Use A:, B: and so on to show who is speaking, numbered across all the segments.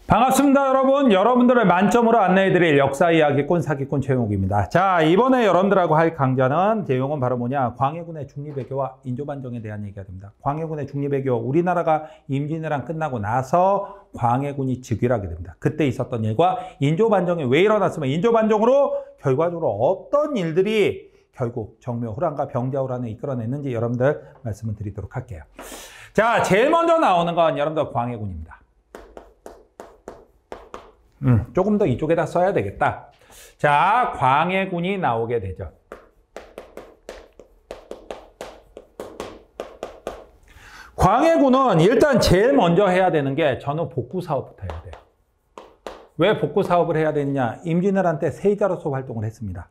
A: 반갑습니다, 여러분. 여러분들을 만점으로 안내해드릴 역사 이야기꾼 사기꾼 최용욱입니다. 자, 이번에 여러분들하고 할 강좌는 내용은 바로 뭐냐? 광해군의 중립외교와 인조반정에 대한 얘기가 됩니다. 광해군의 중립외교, 우리나라가 임진왜란 끝나고 나서 광해군이 즉위하게 됩니다. 그때 있었던 일과 인조반정이 왜 일어났으면 인조반정으로 결과적으로 어떤 일들이 결국 정묘호란과 병자호란을 이끌어냈는지 여러분들 말씀을 드리도록 할게요. 자, 제일 먼저 나오는 건 여러분들 광해군입니다. 조금 더 이쪽에다 써야 되겠다. 자, 광해군이 나오게 되죠. 광해군은 일단 제일 먼저 해야 되는 게 전후 복구 사업부터 해야 돼요. 왜 복구 사업을 해야 되느냐? 임진왜란 때 세자로서 활동을 했습니다.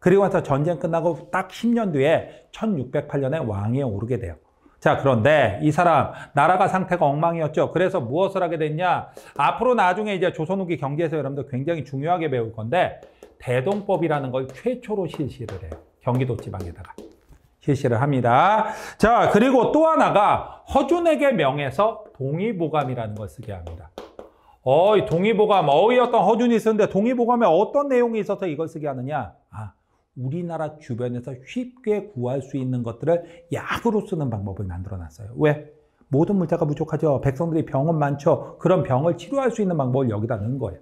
A: 그리고 나서 전쟁 끝나고 딱 10년 뒤에 1608년에 왕위에 오르게 돼요. 자, 그런데 이 사람 나라가 상태가 엉망이었죠. 그래서 무엇을 하게 됐냐? 앞으로 나중에 이제 조선 후기 경제에서 여러분들 굉장히 중요하게 배울 건데 대동법이라는 걸 최초로 실시를 해요. 경기도 지방에다가 실시를 합니다. 자, 그리고 또 하나가 허준에게 명해서 동의보감이라는 걸 쓰게 합니다. 이 동의보감, 어떤 허준이 쓰는데 동의보감에 어떤 내용이 있어서 이걸 쓰게 하느냐? 우리나라 주변에서 쉽게 구할 수 있는 것들을 약으로 쓰는 방법을 만들어놨어요. 왜? 모든 물자가 부족하죠. 백성들이 병은 많죠. 그런 병을 치료할 수 있는 방법을 여기다 넣은 거예요.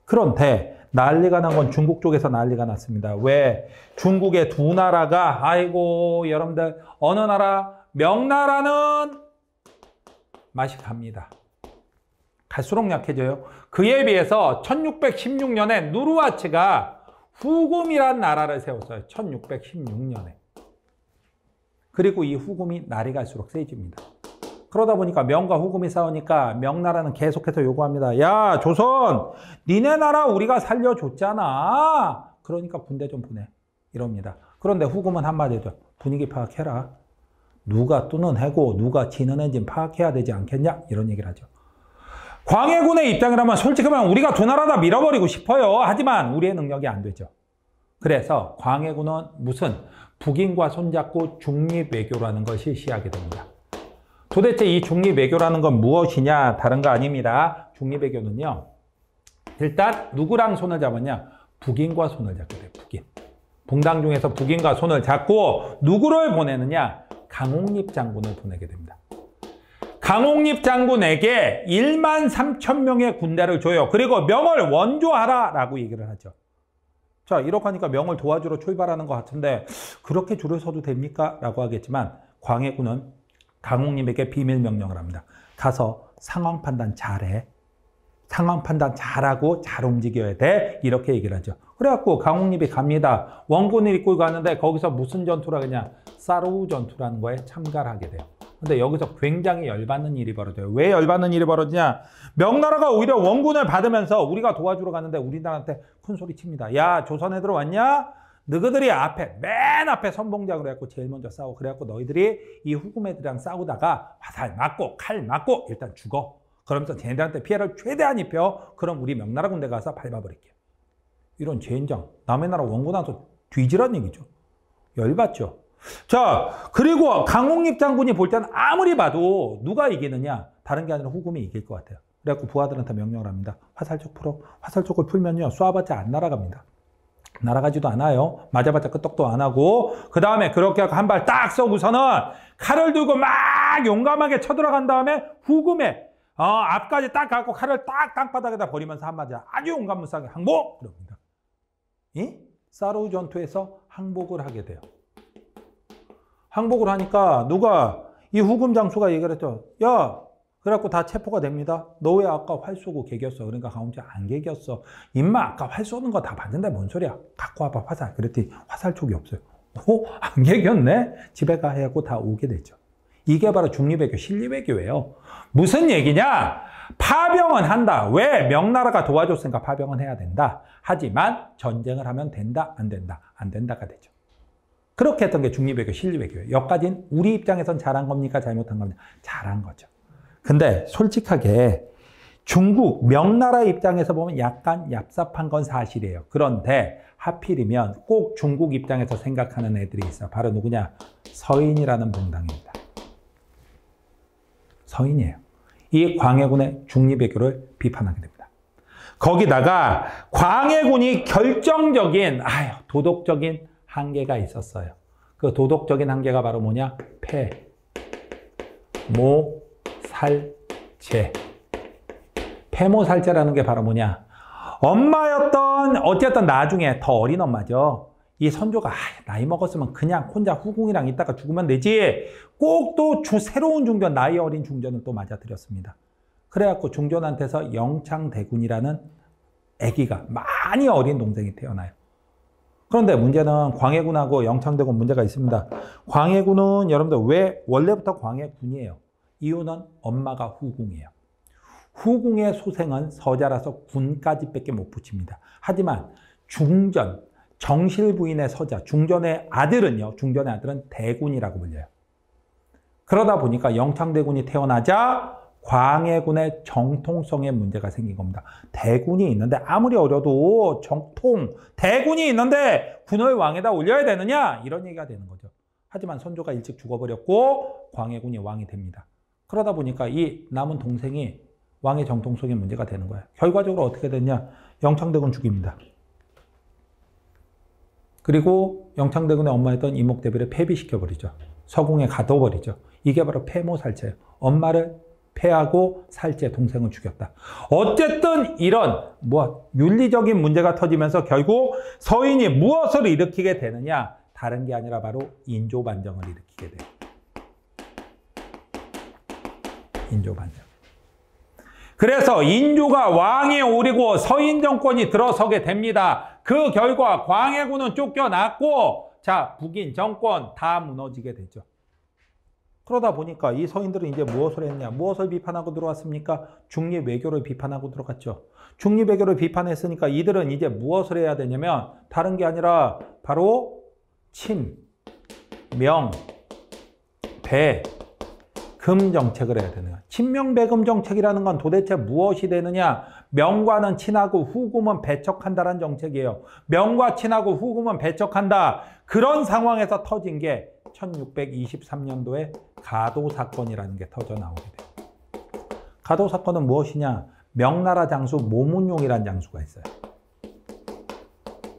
A: 그런데 난리가 난 건 중국 쪽에서 난리가 났습니다. 왜? 중국의 두 나라가 아이고 여러분들 어느 나라? 명나라는 맛이 갑니다. 갈수록 약해져요. 그에 비해서 1616년에 누르하치가 후금이란 나라를 세웠어요. 1616년에. 그리고 이 후금이 날이 갈수록 세집니다. 그러다 보니까 명과 후금이 싸우니까 명나라는 계속해서 요구합니다. 야, 조선! 니네 나라 우리가 살려줬잖아. 그러니까 군대 좀 보내. 이럽니다. 그런데 후금은 한마디죠. 분위기 파악해라. 누가 뜨는 해고 누가 지는 해인지 파악해야 되지 않겠냐? 이런 얘기를 하죠. 광해군의 입장이라면 솔직히 말하면 우리가 두 나라 다 밀어버리고 싶어요. 하지만 우리의 능력이 안 되죠. 그래서 광해군은 무슨 북인과 손잡고 중립외교라는 걸 실시하게 됩니다. 도대체 이 중립외교라는 건 무엇이냐? 다른 거 아닙니다. 중립외교는요. 일단 누구랑 손을 잡았냐? 북인과 손을 잡게 돼요. 북인. 붕당 중에서 북인과 손을 잡고 누구를 보내느냐? 강홍립 장군을 보내게 됩니다. 강홍립 장군에게 1만 3천 명의 군대를 줘요. 그리고 명을 원조하라라고 얘기를 하죠. 자, 이렇게 하니까 명을 도와주러 출발하는 것 같은데 그렇게 줄을 서도 됩니까? 라고 하겠지만 광해군은 강홍립에게 비밀 명령을 합니다. 가서 상황 판단 잘해. 상황 판단 잘하고 잘 움직여야 돼. 이렇게 얘기를 하죠. 그래갖고 강홍립이 갑니다. 원군을 이끌고 가는데 거기서 무슨 전투라 그냥 사르우 전투라는 거에 참가를 하게 돼요. 근데 여기서 굉장히 열받는 일이 벌어져요. 왜 열받는 일이 벌어지냐? 명나라가 오히려 원군을 받으면서 우리가 도와주러 가는데 우리나라한테 큰 소리 칩니다. 야, 조선 애들 왔냐? 너희들이 맨 앞에 선봉장으로 해갖고 제일 먼저 싸워. 그래갖고 너희들이 이 후금 애들이랑 싸우다가 화살 맞고 칼 맞고 일단 죽어. 그러면서 쟤네들한테 피해를 최대한 입혀. 그럼 우리 명나라 군대 가서 밟아버릴게요. 이런 젠장. 남의 나라 원군 와서 뒤지란 얘기죠. 열받죠. 자, 그리고 강홍립 장군이 볼 때는 아무리 봐도 누가 이기느냐? 다른 게 아니라 후금이 이길 것 같아요. 그래갖고 부하들한테 명령을 합니다. 화살촉 풀어. 화살촉을 풀면요. 쏴봤자 안 날아갑니다. 날아가지도 않아요. 맞아봤자 끄떡도 안 하고. 그 다음에 그렇게 하고 한 발 딱 쏘고서는 칼을 들고 막 용감하게 쳐들어간 다음에 후금의 앞까지 딱 갖고 칼을 딱 땅바닥에다 버리면서 한마디 아주 용감무쌍하게 항복! 그럽니다. 사르우 전투에서 항복을 하게 돼요. 항복을 하니까 누가 이 후금 장수가 얘기를 했죠. 야, 그래갖고 다 체포가 됩니다. 너 왜 아까 활 쏘고 개겼어? 그러니까 강홍립이 안 개겼어. 임마 아까 활 쏘는 거 다 봤는데 뭔 소리야? 갖고 와봐 화살. 그랬더니 화살촉이 없어요. 안 개겼네? 집에 가 해갖고 다 오게 되죠. 이게 바로 중립외교, 신립외교예요. 무슨 얘기냐? 파병은 한다. 왜? 명나라가 도와줬으니까 파병은 해야 된다. 하지만 전쟁을 하면 된다, 안 된다, 안 된다가 되죠. 그렇게 했던 게 중립외교, 신립외교예요. 여기까지는 우리 입장에선 잘한 겁니까? 잘못한 겁니까? 잘한 거죠. 근데 솔직하게 중국, 명나라 입장에서 보면 약간 얍삽한 건 사실이에요. 그런데 하필이면 꼭 중국 입장에서 생각하는 애들이 있어요. 바로 누구냐? 서인이라는 붕당입니다. 서인이에요. 이 광해군의 중립외교를 비판하게 됩니다. 거기다가 광해군이 결정적인 도덕적인 한계가 있었어요. 그 도덕적인 한계가 바로 뭐냐? 패모살제. 패모살제라는 게 바로 뭐냐? 엄마였던 어쨌든 나중에 더 어린 엄마죠. 이 선조가 나이 먹었으면 그냥 혼자 후궁이랑 있다가 죽으면 되지. 꼭 또 새로운 중전, 나이 어린 중전을 또 맞아들였습니다. 그래갖고 중전한테서 영창대군이라는 아기가 많이 어린 동생이 태어나요. 그런데 문제는 광해군하고 영창대군 문제가 있습니다. 광해군은 여러분들 왜 원래부터 광해군이에요? 이유는 엄마가 후궁이에요. 후궁의 소생은 서자라서 군까지 밖에 못 붙입니다. 하지만 중전, 정실 부인의 서자, 중전의 아들은 대군이라고 불려요. 그러다 보니까 영창대군이 태어나자 광해군의 정통성에 문제가 생긴 겁니다. 대군이 있는데 아무리 어려도 대군이 있는데 군을 왕에다 올려야 되느냐? 이런 얘기가 되는 거죠. 하지만 선조가 일찍 죽어버렸고 광해군이 왕이 됩니다. 그러다 보니까 이 남은 동생이 왕의 정통성에 문제가 되는 거예요. 결과적으로 어떻게 됐냐? 영창대군 죽입니다. 그리고 영창대군의 엄마였던 이목대비를 폐비시켜버리죠. 서궁에 가둬버리죠. 이게 바로 패모살제예요. 엄마를 패하고 살제 동생을 죽였다. 어쨌든 이런 윤리적인 문제가 터지면서 결국 서인이 무엇을 일으키게 되느냐? 다른 게 아니라 바로 인조반정을 일으키게 돼요. 인조반정. 그래서 인조가 왕에 오르고 서인 정권이 들어서게 됩니다. 그 결과 광해군은 쫓겨났고 북인 정권 다 무너지게 되죠. 그러다 보니까 이 서인들은 이제 무엇을 했냐? 무엇을 비판하고 들어왔습니까? 중립외교를 비판하고 들어갔죠. 중립외교를 비판했으니까 이들은 이제 무엇을 해야 되냐면 다른 게 아니라 바로 친, 명, 배, 금 정책을 해야 되는 거야. 친명배금 정책이라는 건 도대체 무엇이 되느냐? 명과는 친하고 후금은 배척한다는 정책이에요. 명과 친하고 후금은 배척한다. 그런 상황에서 터진 게 1623년도에 가도 사건이라는 게 터져 나오게 돼요. 가도 사건은 무엇이냐? 명나라 장수 모문용이라는 장수가 있어요.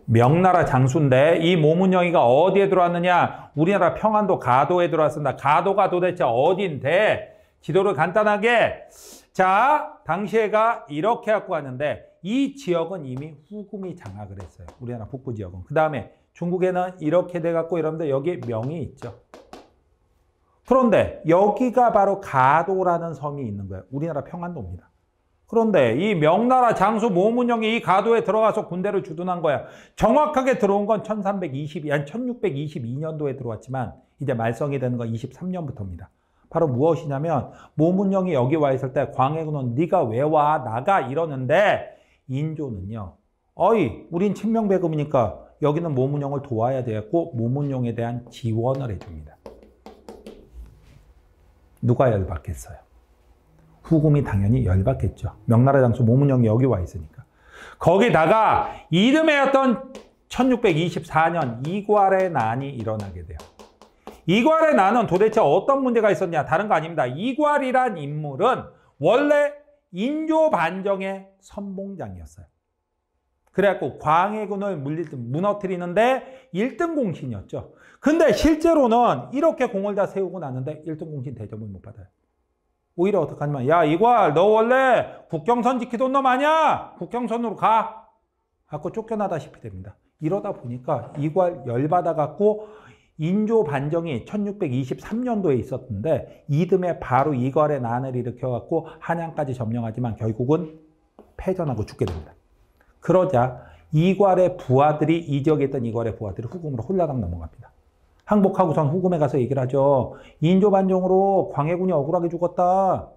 A: 명나라 장수인데 이 모문용이가 어디에 들어왔느냐? 우리나라 평안도 가도에 들어왔습니다. 가도가 도대체 어딘데? 지도를 간단하게 당시에가 이렇게 갖고 왔는데 이 지역은 이미 후금이 장악을 했어요. 우리나라 북부 지역은. 그 다음에 중국에는 이렇게 돼갖고 여러분들 여기 명이 있죠. 그런데 여기가 바로 가도라는 섬이 있는 거예요. 우리나라 평안도입니다. 그런데 이 명나라 장수 모문영이 이 가도에 들어가서 군대를 주둔한 거야. 정확하게 들어온 건 1622년도에 들어왔지만 이제 말썽이 되는 건 23년부터입니다. 바로 무엇이냐면 모문영이 여기 와 있을 때 광해군은 네가 왜 와? 나가 이러는데 인조는요. 우린 친명배금이니까 여기는 모문영을 도와야 되겠고 모문영에 대한 지원을 해줍니다. 누가 열받겠어요? 후금이 당연히 열받겠죠. 명나라 장수 모문영이 여기 와 있으니까. 거기다가 이듬해였던 1624년 이괄의 난이 일어나게 돼요. 이괄의 난은 도대체 어떤 문제가 있었냐? 다른 거 아닙니다. 이괄이란 인물은 원래 인조 반정의 선봉장이었어요. 그래갖고 광해군을 무너뜨리는데 1등 공신이었죠. 근데 실제로는 이렇게 공을 다 세우고 났는데 1등 공신 대접을 못 받아요. 오히려 어떻게 하냐면 야 이괄 너 원래 국경선 지키던 놈 아니야? 국경선으로 가. 하고 쫓겨나다시피 됩니다. 이러다 보니까 이괄 열받아갖고 인조 반정이 1623년도에 있었는데 이듬해 바로 이괄의 난을 일으켜갖고 한양까지 점령하지만 결국은 패전하고 죽게 됩니다. 그러자 이괄의 부하들이 이 지역에 있던 이괄의 부하들이 후금으로 홀라당 넘어갑니다. 항복하고선 후금에 가서 얘기를 하죠. 인조 반정으로 광해군이 억울하게 죽었다.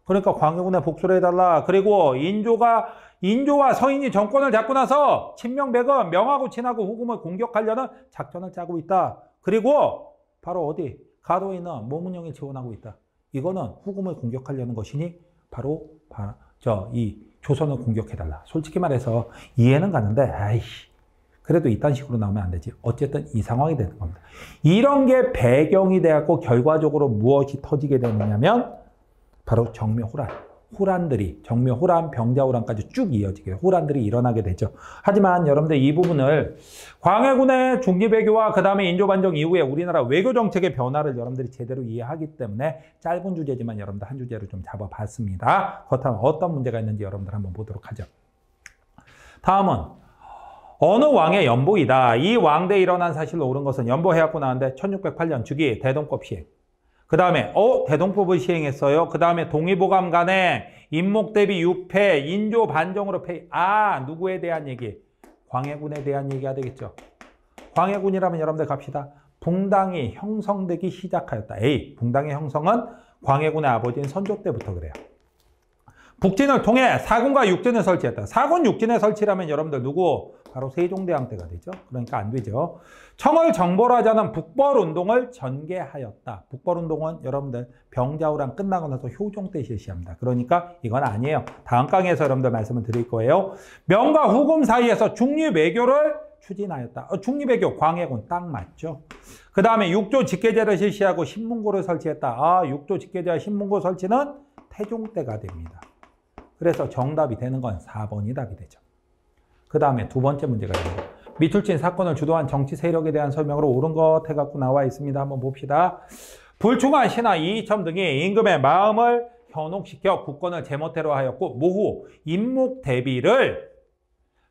A: 그러니까 광해군에 복수를 해달라. 그리고 인조와 서인이 정권을 잡고 나서 친명배금 명하고 친하고 후금을 공격하려는 작전을 짜고 있다. 그리고 바로 어디? 가도에 있는 모문영이 지원하고 있다. 이거는 후금을 공격하려는 것이니 바로 이 조선을 공격해달라. 솔직히 말해서 이해는 가는데 그래도 이딴 식으로 나오면 안 되지. 어쨌든 이 상황이 되는 겁니다. 이런 게 배경이 돼갖고 결과적으로 무엇이 터지게 되느냐면 바로 정묘호란. 호란들이 정묘호란, 병자호란까지 쭉 이어지게 호란들이 일어나게 되죠. 하지만 여러분들 이 부분을 광해군의 중기배교와 그 다음에 인조반정 이후에 우리나라 외교정책의 변화를 여러분들이 제대로 이해하기 때문에 짧은 주제지만 여러분들 한 주제로 좀 잡아봤습니다. 그렇다면 어떤 문제가 있는지 여러분들 한번 보도록 하죠. 다음은 어느 왕의 연보이다. 이 왕대에 일어난 사실로 옳은 것은 연보해갖고 나왔는데 1608년 주기 대동법 시행. 그 다음에 대동법을 시행했어요. 그 다음에 동의보감 간에 임목대비 유패, 인조 반정으로 폐. 누구에 대한 얘기? 광해군에 대한 얘기가 되겠죠. 광해군이라면 여러분들 갑시다. 붕당이 형성되기 시작하였다. 붕당의 형성은 광해군의 아버지인 선조 때부터 그래요. 북진을 통해 사군과 육진을 설치했다. 사군 육진의 설치라면 여러분들 누구? 바로 세종대왕 때가 되죠. 그러니까 안 되죠. 청을 정보로 하자는 북벌운동을 전개하였다. 북벌운동은 여러분들 병자호란 끝나고 나서 효종 때 실시합니다. 그러니까 이건 아니에요. 다음 강의에서 여러분들 말씀을 드릴 거예요. 명과 후금 사이에서 중립외교를 추진하였다. 중립외교, 광해군 딱 맞죠. 그 다음에 육조 직계제를 실시하고 신문고를 설치했다. 육조 직계제와 신문고 설치는 태종 때가 됩니다. 그래서 정답이 되는 건 4번이 답이 되죠. 그 다음에 두 번째 문제가 있습니다. 미툴진 사건을 주도한 정치 세력에 대한 설명으로 옳은 것 해갖고 나와 있습니다. 한번 봅시다. 불충한 신하 이이첨 등이 임금의 마음을 현혹시켜 국권을 제멋대로 하였고 모후 임목 대비를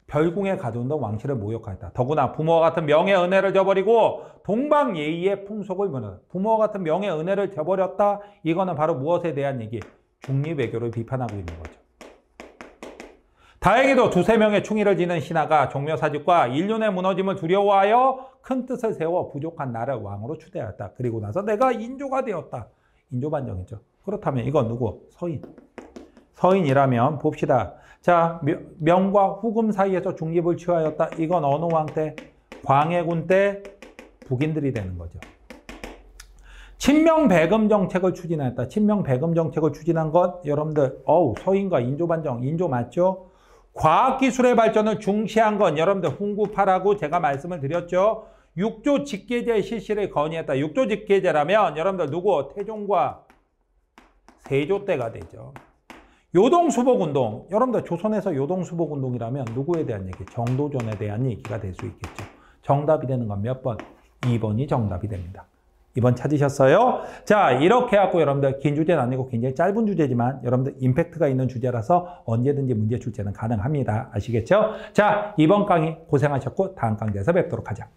A: 별궁에 가둔 왕실을 모욕하였다. 더구나 부모와 같은 명예 은혜를 저버리고 동방 예의의 풍속을 무너뜨렸다. 부모와 같은 명예 은혜를 저버렸다. 이거는 바로 무엇에 대한 얘기? 중립외교를 비판하고 있는 거죠. 다행히도 두세 명의 충의를 지는 신하가 종묘사직과 인륜의 무너짐을 두려워하여 큰 뜻을 세워 부족한 나를 왕으로 추대하였다. 그리고 나서 내가 인조가 되었다. 인조반정이죠. 그렇다면 이건 누구? 서인. 서인이라면 봅시다. 자, 명과 후금 사이에서 중립을 취하였다. 이건 어느 왕 때? 광해군 때 북인들이 되는 거죠. 친명배금 정책을 추진하였다. 친명배금 정책을 추진한 것 여러분들 서인과 인조반정, 인조 맞죠? 과학기술의 발전을 중시한 건 여러분들 훈구파라고 제가 말씀을 드렸죠. 육조 직계제 실시를 건의했다. 육조 직계제라면 여러분들 누구? 태종과 세조 때가 되죠. 요동수복운동. 여러분들 조선에서 요동수복운동이라면 누구에 대한 얘기? 정도전에 대한 얘기가 될 수 있겠죠. 정답이 되는 건 몇 번? 2번이 정답이 됩니다. 2번 찾으셨어요? 자, 이렇게 해갖고 여러분들 긴 주제는 아니고 굉장히 짧은 주제지만 여러분들 임팩트가 있는 주제라서 언제든지 문제 출제는 가능합니다. 아시겠죠? 자, 이번 강의 고생하셨고 다음 강좌에서 뵙도록 하자.